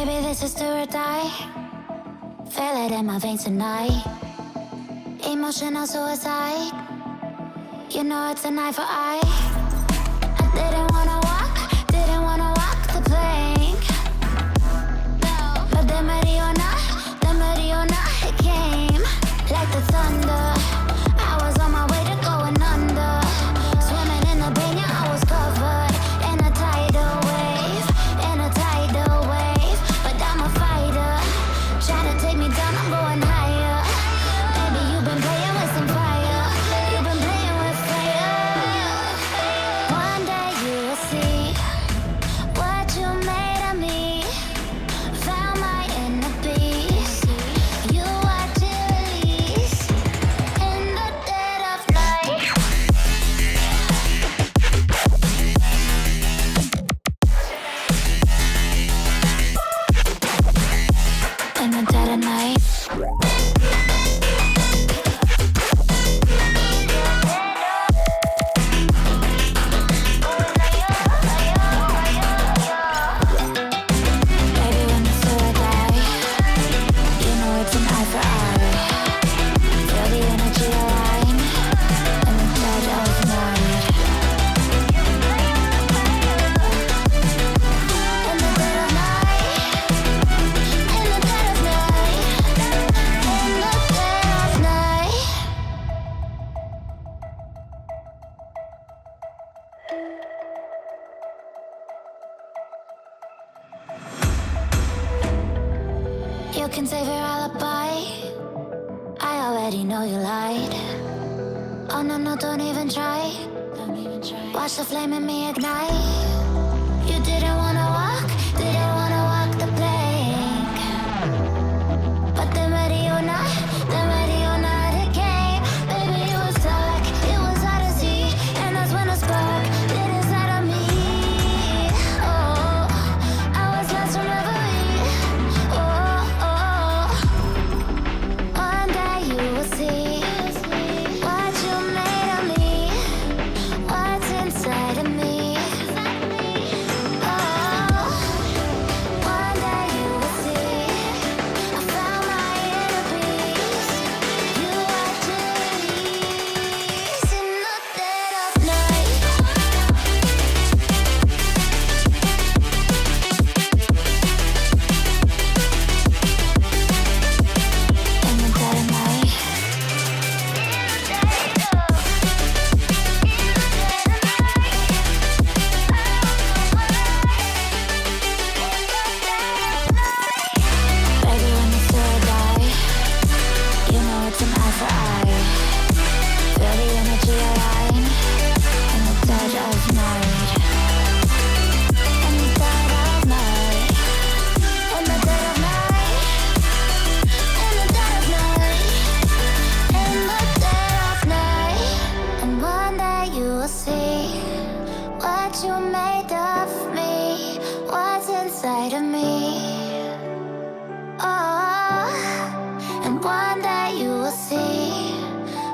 Baby, this is do or die. Feel it in my veins tonight. Emotional suicide. You know it's an eye for eye. I didn't wanna walk the plank. But the Mariona, it came like the thunder. I was on my way to going under. Swimming in the banya, I was covered in a tidal wave, But I'm a fighter, trying to take me down, I'm going higher. Baby, you've been playing with some fire. You've been playing with fire. One day you will see what you made of me. Found my inner beast. You watch it release in the dead of night. In the dead of night. Baby, when it's do or die, you know it's an eye for eye. Feel the energy align in the dead of night. In the dead of night. In the dead of night. In the dead of night. You can save your alibi. I already know you lied. Oh no, no, don't even try. Watch the flame in me ignite. You didn't wanna walk the plank. But the Mariona, it came. Baby, it was dark, it was hard to see. And that's when the spark lit inside of me. Oh, I was lost from reverie. Oh, one day you will see what you made of me, what's inside of me. Oh, one day you will see I found my inner peace. You watch it release in the dead of night. In the dead of night. Baby, when it's do or die, you know it's an eye for eye. Feel the energy align in the dead of night. In the dead of night. In the dead of night. In the dead of night. In the dead of night. And one day you will see what you made of me, what's inside of me. Oh, and one day you will see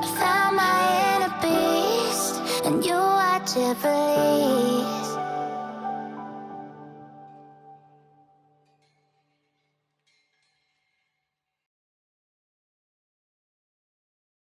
I found my inner beast, and you watch it release